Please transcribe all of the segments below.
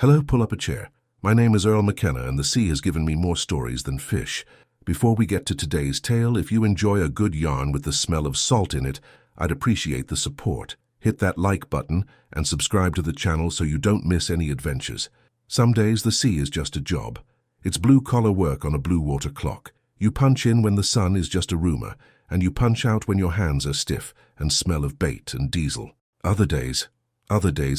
Hello, pull up a chair. My name is Earl McKenna, and the sea has given me more stories than fish. Before we get to today's tale, if you enjoy a good yarn with the smell of salt in it, I'd appreciate the support. Hit that like button and subscribe to the channel so you don't miss any adventures. Some days the sea is just a job. It's blue-collar work on a blue-water clock. You punch in when the sun is just a rumor, and you punch out when your hands are stiff and smell of bait and diesel. Other days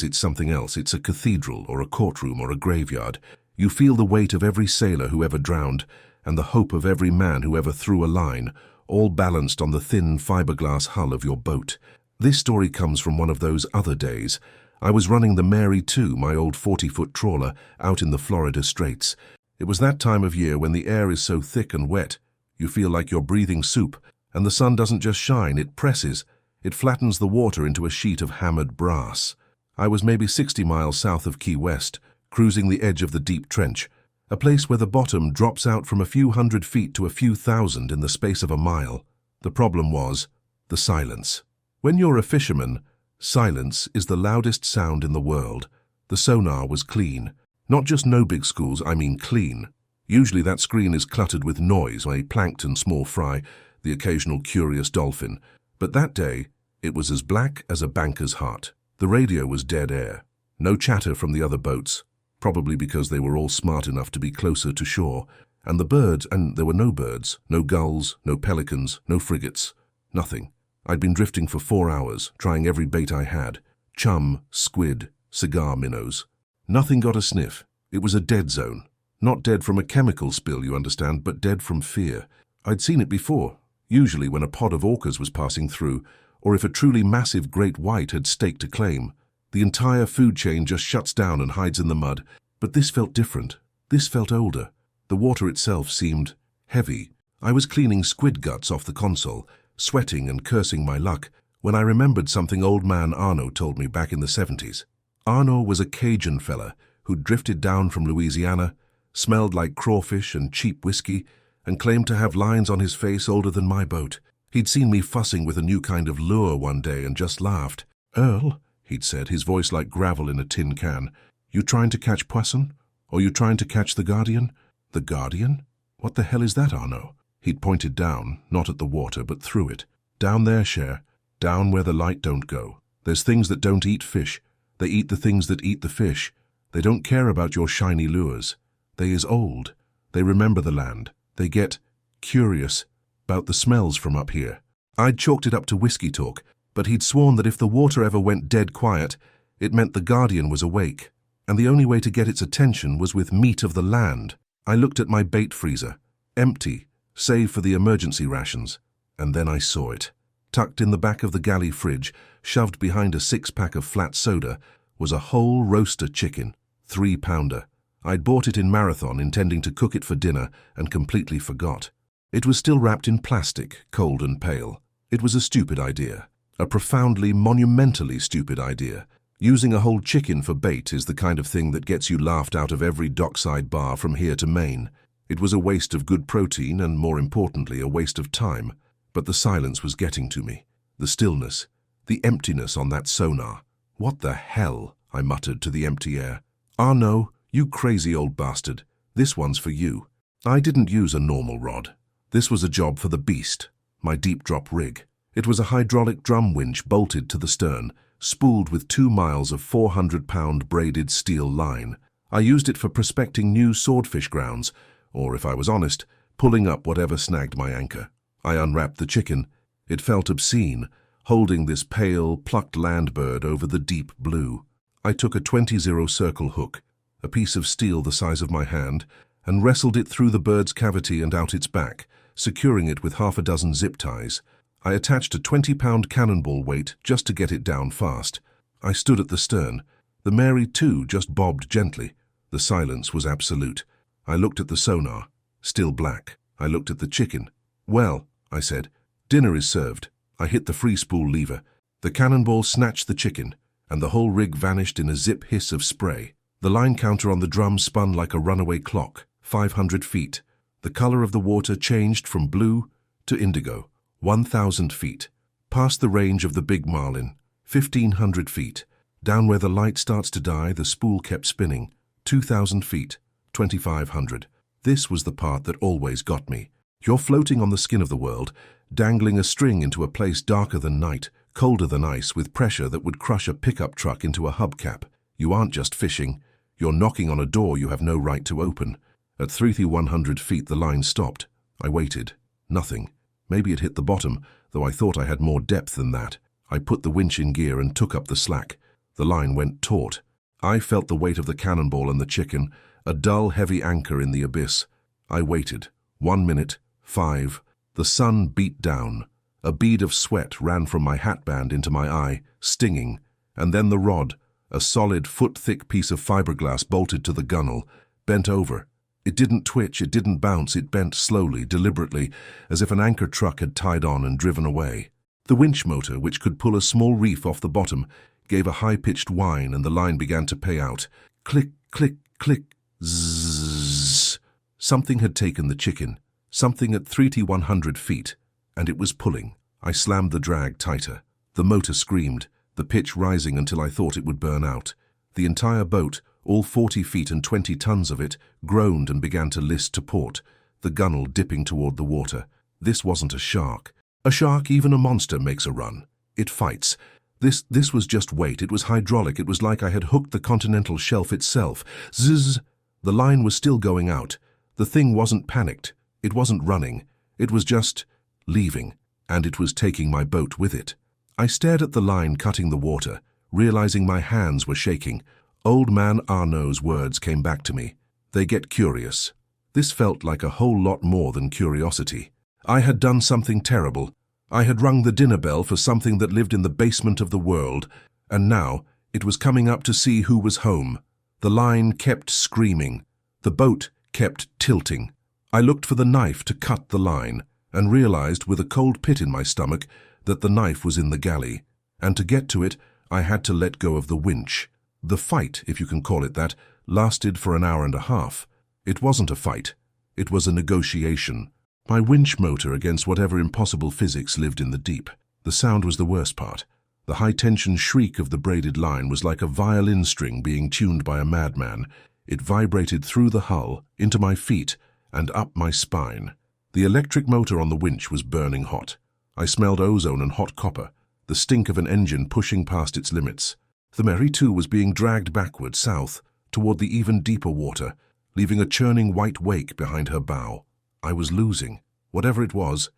it's something else. It's a cathedral or a courtroom or a graveyard. You feel the weight of every sailor who ever drowned and the hope of every man who ever threw a line, all balanced on the thin fiberglass hull of your boat. This story comes from one of those other days. I was running the Mary II, my old 40-foot trawler, out in the Florida Straits. It was that time of year when the air is so thick and wet, you feel like you're breathing soup, and the sun doesn't just shine, it presses. It flattens the water into a sheet of hammered brass. I was maybe 60 miles south of Key West, cruising the edge of the deep trench, a place where the bottom drops out from a few hundred feet to a few thousand in the space of a mile. The problem was the silence. When you're a fisherman, silence is the loudest sound in the world. The sonar was clean. Not just no big schools, I mean clean. Usually that screen is cluttered with noise, a plankton small fry, the occasional curious dolphin. But that day, it was as black as a banker's heart. The radio was dead air. No chatter from the other boats, probably because they were all smart enough to be closer to shore. And the birds, and there were no birds, no gulls, no pelicans, no frigates, nothing. I'd been drifting for 4 hours, trying every bait I had. Chum, squid, cigar minnows. Nothing got a sniff. It was a dead zone. Not dead from a chemical spill, you understand, but dead from fear. I'd seen it before, usually when a pod of orcas was passing through, or if a truly massive great white had staked a claim. The entire food chain just shuts down and hides in the mud. But this felt different. This felt older. The water itself seemed heavy. I was cleaning squid guts off the console, sweating and cursing my luck, when I remembered something old man Arno told me back in the 70s. Arno was a Cajun fella who'd drifted down from Louisiana, smelled like crawfish and cheap whiskey, and claimed to have lines on his face older than my boat. He'd seen me fussing with a new kind of lure one day and just laughed. "Earl," he'd said, his voice like gravel in a tin can, "you trying to catch poisson? Or you trying to catch the Guardian?" "The Guardian? What the hell is that, Arno?" He'd pointed down, not at the water, but through it. "Down there, Cher. Down where the light don't go. There's things that don't eat fish. They eat the things that eat the fish. They don't care about your shiny lures. They is old. They remember the land. They get curious about the smells from up here." I'd chalked it up to whiskey talk, but he'd sworn that if the water ever went dead quiet, it meant the Guardian was awake, and the only way to get its attention was with meat of the land. I looked at my bait freezer, empty, save for the emergency rations, and then I saw it. Tucked in the back of the galley fridge, shoved behind a 6-pack of flat soda, was a whole roaster chicken, 3-pounder. I'd bought it in Marathon, intending to cook it for dinner, and completely forgot. It was still wrapped in plastic, cold and pale. It was a stupid idea. A profoundly, monumentally stupid idea. Using a whole chicken for bait is the kind of thing that gets you laughed out of every dockside bar from here to Maine. It was a waste of good protein and, more importantly, a waste of time. But the silence was getting to me. The stillness. The emptiness on that sonar. "What the hell?" I muttered to the empty air. "Arno, you crazy old bastard. This one's for you." I didn't use a normal rod. This was a job for the beast, my deep-drop rig. It was a hydraulic drum winch bolted to the stern, spooled with 2 miles of 400-pound braided steel line. I used it for prospecting new swordfish grounds, or, if I was honest, pulling up whatever snagged my anchor. I unwrapped the chicken. It felt obscene, holding this pale, plucked land bird over the deep blue. I took a 20-0 circle hook, a piece of steel the size of my hand, and wrestled it through the bird's cavity and out its back, securing it with 6 zip ties. I attached a 20-pound cannonball weight just to get it down fast. I stood at the stern. The Mary II just bobbed gently. The silence was absolute. I looked at the sonar, still black. I looked at the chicken. "Well," I said, "dinner is served." I hit the free spool lever. The cannonball snatched the chicken, and the whole rig vanished in a zip hiss of spray. The line counter on the drum spun like a runaway clock, 500 feet. The color of the water changed from blue to indigo, 1,000 feet. Past the range of the big marlin, 1,500 feet. Down where the light starts to die, the spool kept spinning. 2,000 feet, 2,500. This was the part that always got me. You're floating on the skin of the world, dangling a string into a place darker than night, colder than ice, with pressure that would crush a pickup truck into a hubcap. You aren't just fishing. You're knocking on a door you have no right to open. At 3,100 feet, the line stopped. I waited. Nothing. Maybe it hit the bottom, though I thought I had more depth than that. I put the winch in gear and took up the slack. The line went taut. I felt the weight of the cannonball and the chicken, a dull, heavy anchor in the abyss. I waited. 1 minute, 5. The sun beat down. A bead of sweat ran from my hatband into my eye, stinging, and then the rod, a solid, foot-thick piece of fiberglass bolted to the gunnel, bent over. It didn't twitch, it didn't bounce, it bent slowly, deliberately, as if an anchor truck had tied on and driven away. The winch motor, which could pull a small reef off the bottom, gave a high-pitched whine and the line began to pay out. Click, click, click, zzz. Something had taken the chicken, something at 3,100 feet, and it was pulling. I slammed the drag tighter. The motor screamed, the pitch rising until I thought it would burn out. The entire boat, all 40 feet and 20 tons of it, groaned and began to list to port, the gunnel dipping toward the water. This wasn't a shark. A shark, even a monster, makes a run. It fights. This was just weight. It was hydraulic. It was like I had hooked the continental shelf itself. Zzz! The line was still going out. The thing wasn't panicked. It wasn't running. It was just leaving, and it was taking my boat with it. I stared at the line cutting the water, realizing my hands were shaking. Old man Arnaud's words came back to me. They get curious. This felt like a whole lot more than curiosity. I had done something terrible. I had rung the dinner bell for something that lived in the basement of the world, and now it was coming up to see who was home. The line kept screaming. The boat kept tilting. I looked for the knife to cut the line, and realized with a cold pit in my stomach that the knife was in the galley, and to get to it I had to let go of the winch. The fight, if you can call it that, lasted for an hour and a half. It wasn't a fight. It was a negotiation. My winch motor against whatever impossible physics lived in the deep. The sound was the worst part. The high-tension shriek of the braided line was like a violin string being tuned by a madman. It vibrated through the hull, into my feet, and up my spine. The electric motor on the winch was burning hot. I smelled ozone and hot copper, the stink of an engine pushing past its limits. The Mary too was being dragged backward, south, toward the even deeper water, leaving a churning white wake behind her bow. I was losing. Whatever it was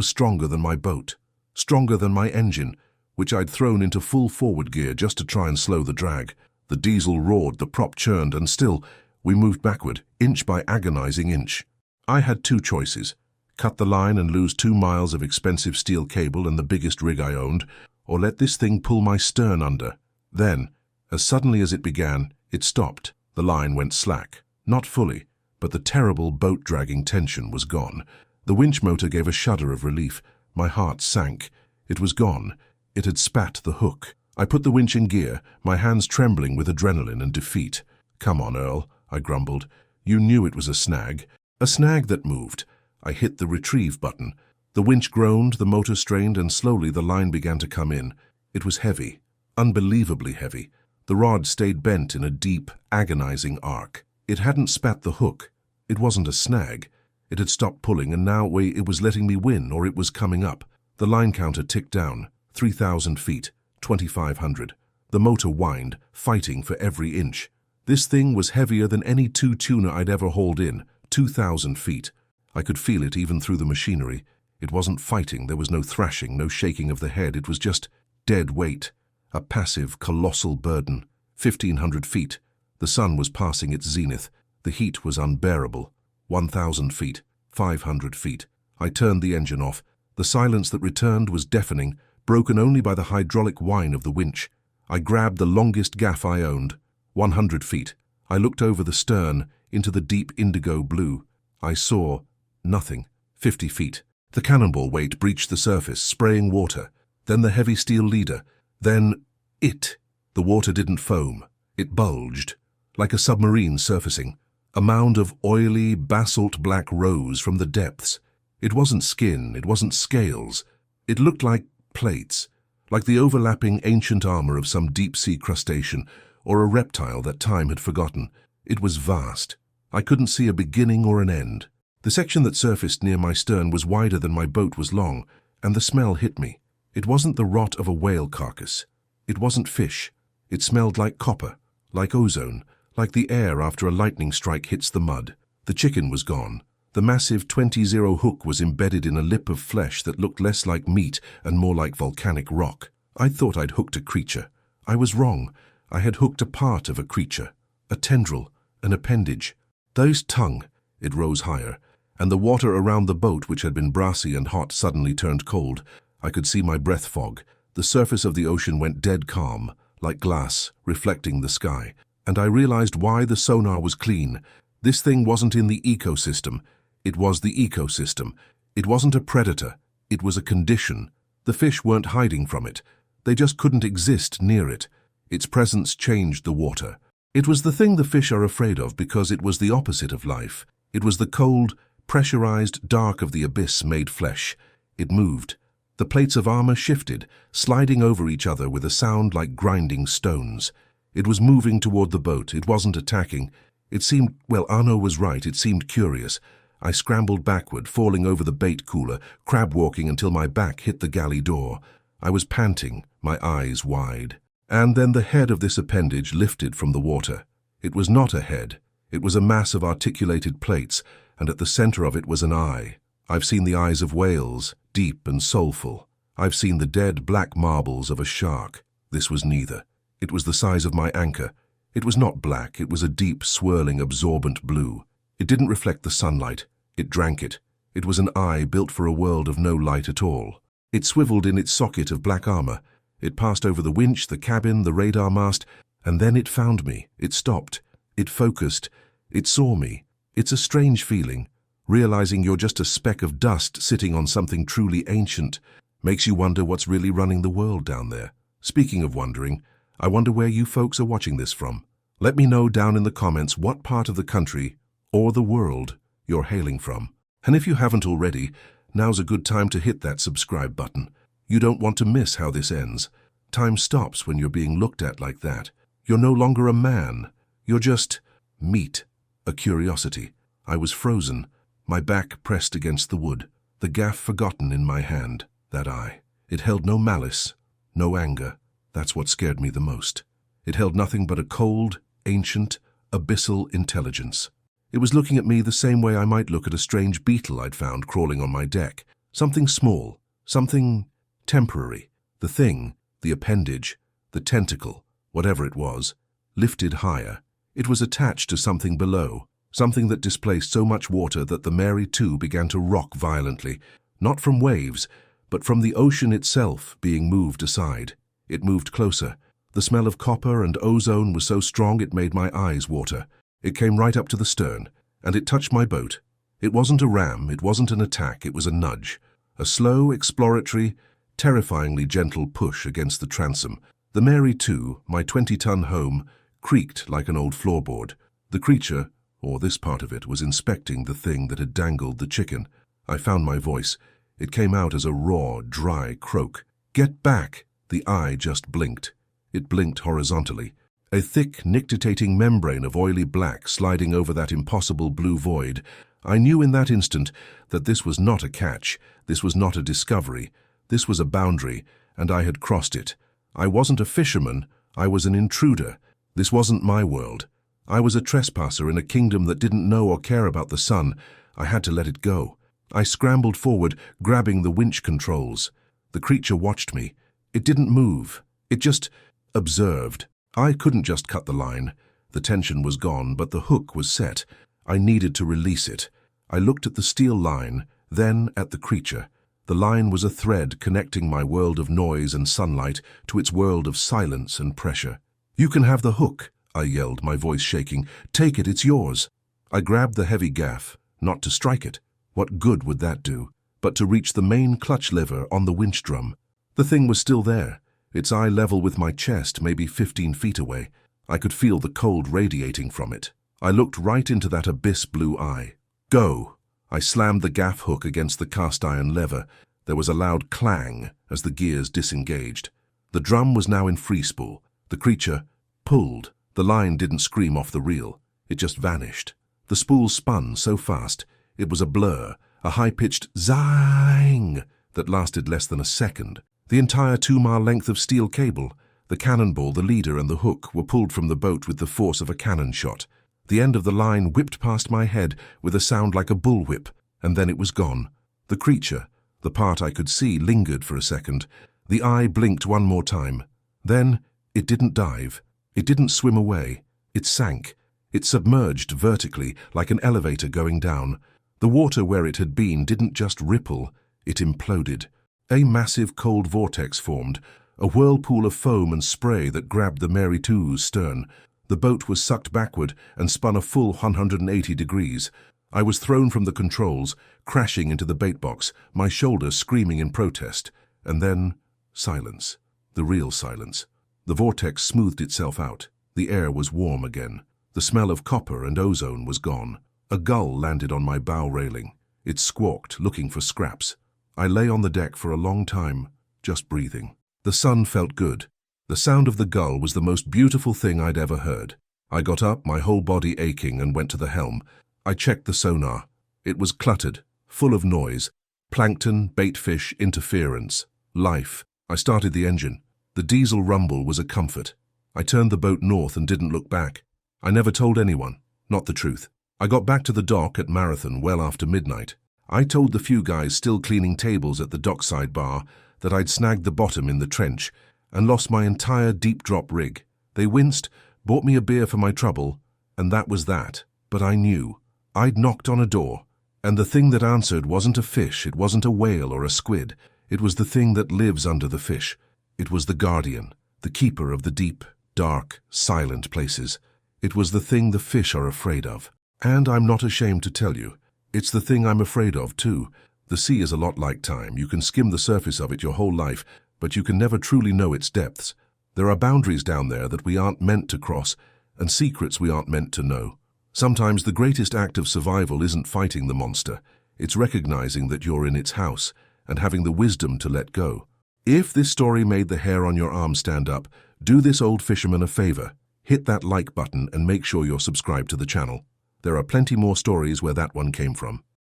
stronger than my boat, stronger than my engine, which I'd thrown into full forward gear just to try and slow the drag. The diesel roared, the prop churned, and still we moved backward, inch by agonizing inch. I had two choices: cut the line and lose 2 miles of expensive steel cable and the biggest rig I owned, or let this thing pull my stern under. Then, as suddenly as it began, it stopped. The line went slack. Not fully, but the terrible boat-dragging tension was gone. The winch motor gave a shudder of relief. My heart sank. It was gone. It had spat the hook. I put the winch in gear, my hands trembling with adrenaline and defeat. "Come on, Earl," I grumbled. "You knew it was a snag that moved." I hit the retrieve button. The winch groaned, the motor strained, and slowly the line began to come in. It was heavy, unbelievably heavy. The rod stayed bent in a deep, agonizing arc. It hadn't spat the hook. It wasn't a snag. It had stopped pulling, and now it was letting me win, or it was coming up. The line counter ticked down. 3,000 feet, 2,500. The motor whined, fighting for every inch. This thing was heavier than any 2 tuna I'd ever hauled in. 2,000 feet. I could feel it even through the machinery. It wasn't fighting. There was no thrashing, no shaking of the head. It was just dead weight. A passive, colossal burden. 1,500 feet. The sun was passing its zenith. The heat was unbearable. 1,000 feet. 500 feet. I turned the engine off. The silence that returned was deafening, broken only by the hydraulic whine of the winch. I grabbed the longest gaff I owned. 100 feet. I looked over the stern, into the deep indigo blue. I saw nothing. 50 feet. The cannonball weight breached the surface, spraying water. Then the heavy steel leader. Then it. The water didn't foam. It bulged, like a submarine surfacing. A mound of oily, basalt-black rose from the depths. It wasn't skin, it wasn't scales. It looked like plates, like the overlapping ancient armor of some deep-sea crustacean or a reptile that time had forgotten. It was vast. I couldn't see a beginning or an end. The section that surfaced near my stern was wider than my boat was long, and the smell hit me. It wasn't the rot of a whale carcass. It wasn't fish. It smelled like copper, like ozone, like the air after a lightning strike hits the mud. The chicken was gone. The massive 20-0 hook was embedded in a lip of flesh that looked less like meat and more like volcanic rock. I thought I'd hooked a creature. I was wrong. I had hooked a part of a creature, a tendril, an appendage. Those tongue, it rose higher, and the water around the boat, which had been brassy and hot, suddenly turned cold. I could see my breath fog. The surface of the ocean went dead calm, like glass, reflecting the sky. And I realized why the sonar was clean. This thing wasn't in the ecosystem. It was the ecosystem. It wasn't a predator. It was a condition. The fish weren't hiding from it. They just couldn't exist near it. Its presence changed the water. It was the thing the fish are afraid of because it was the opposite of life. It was the cold, pressurized dark of the abyss made flesh. It moved. The plates of armor shifted, sliding over each other with a sound like grinding stones. It was moving toward the boat. It wasn't attacking. It seemed, well, Arno was right, it seemed curious. I scrambled backward, falling over the bait cooler, crab-walking until my back hit the galley door. I was panting, my eyes wide. And then the head of this appendage lifted from the water. It was not a head. It was a mass of articulated plates, and at the center of it was an eye. I've seen the eyes of whales, deep and soulful. I've seen the dead black marbles of a shark. This was neither. It was the size of my anchor. It was not black. It was a deep, swirling, absorbent blue. It didn't reflect the sunlight. It drank it. It was an eye built for a world of no light at all. It swiveled in its socket of black armor. It passed over the winch, the cabin, the radar mast, and then it found me. It stopped. It focused. It saw me. It's a strange feeling. Realizing you're just a speck of dust sitting on something truly ancient makes you wonder what's really running the world down there. Speaking of wondering, I wonder where you folks are watching this from. Let me know down in the comments what part of the country or the world you're hailing from. And if you haven't already, now's a good time to hit that subscribe button. You don't want to miss how this ends. Time stops when you're being looked at like that. You're no longer a man. You're just meat, a curiosity. I was frozen, my back pressed against the wood, the gaff forgotten in my hand, that eye. It held no malice, no anger. That's what scared me the most. It held nothing but a cold, ancient, abyssal intelligence. It was looking at me the same way I might look at a strange beetle I'd found crawling on my deck. Something small, something temporary. The thing, the appendage, the tentacle, whatever it was, lifted higher. It was attached to something below, something that displaced so much water that the Mary II began to rock violently, not from waves, but from the ocean itself being moved aside. It moved closer. The smell of copper and ozone was so strong it made my eyes water. It came right up to the stern, and it touched my boat. It wasn't a ram, it wasn't an attack, it was a nudge. A slow, exploratory, terrifyingly gentle push against the transom. The Mary II, my 20-ton home, creaked like an old floorboard. The creature, or this part of it, was inspecting the thing that had dangled the chicken. I found my voice. It came out as a raw, dry croak. "Get back!" The eye just blinked. It blinked horizontally. A thick, nictitating membrane of oily black sliding over that impossible blue void. I knew in that instant that this was not a catch, this was not a discovery, this was a boundary, and I had crossed it. I wasn't a fisherman, I was an intruder. This wasn't my world. I was a trespasser in a kingdom that didn't know or care about the sun. I had to let it go. I scrambled forward, grabbing the winch controls. The creature watched me. It didn't move. It just observed. I couldn't just cut the line. The tension was gone, but the hook was set. I needed to release it. I looked at the steel line, then at the creature. The line was a thread connecting my world of noise and sunlight to its world of silence and pressure. "You can have the hook," I yelled, my voice shaking. "Take it, it's yours." I grabbed the heavy gaff, not to strike it. What good would that do? But to reach the main clutch lever on the winch drum. The thing was still there, its eye level with my chest, maybe 15 feet away. I could feel the cold radiating from it. I looked right into that abyss blue eye. "Go!" I slammed the gaff hook against the cast iron lever. There was a loud clang as the gears disengaged. The drum was now in free spool. The creature pulled. The line didn't scream off the reel. It just vanished. The spool spun so fast, it was a blur, a high-pitched zang that lasted less than a second. The entire 2-mile length of steel cable, the cannonball, the leader, and the hook were pulled from the boat with the force of a cannon shot. The end of the line whipped past my head with a sound like a bullwhip, and then it was gone. The creature, the part I could see, lingered for a second. The eye blinked one more time. Then it didn't dive. It didn't swim away. It sank. It submerged vertically, like an elevator going down. The water where it had been didn't just ripple, it imploded. A massive cold vortex formed, a whirlpool of foam and spray that grabbed the Mary II's stern. The boat was sucked backward and spun a full 180 degrees. I was thrown from the controls, crashing into the bait box, my shoulder screaming in protest. And then, silence. The real silence. The vortex smoothed itself out. The air was warm again. The smell of copper and ozone was gone. A gull landed on my bow railing. It squawked, looking for scraps. I lay on the deck for a long time, just breathing. The sun felt good. The sound of the gull was the most beautiful thing I'd ever heard. I got up, my whole body aching, and went to the helm. I checked the sonar. It was cluttered, full of noise. Plankton, baitfish, interference, life. I started the engine. The diesel rumble was a comfort. I turned the boat north and didn't look back. I never told anyone, not the truth. I got back to the dock at Marathon well after midnight. I told the few guys still cleaning tables at the dockside bar that I'd snagged the bottom in the trench and lost my entire deep-drop rig. They winced, bought me a beer for my trouble, and that was that. But I knew. I'd knocked on a door, and the thing that answered wasn't a fish, it wasn't a whale or a squid. It was the thing that lives under the fish. It was the guardian, the keeper of the deep, dark, silent places. It was the thing the fish are afraid of. And I'm not ashamed to tell you, it's the thing I'm afraid of too. The sea is a lot like time. You can skim the surface of it your whole life, but you can never truly know its depths. There are boundaries down there that we aren't meant to cross, and secrets we aren't meant to know. Sometimes the greatest act of survival isn't fighting the monster. It's recognizing that you're in its house and having the wisdom to let go. If this story made the hair on your arm stand up, do this old fisherman a favor. Hit that like button and make sure you're subscribed to the channel. There are plenty more stories where that one came from.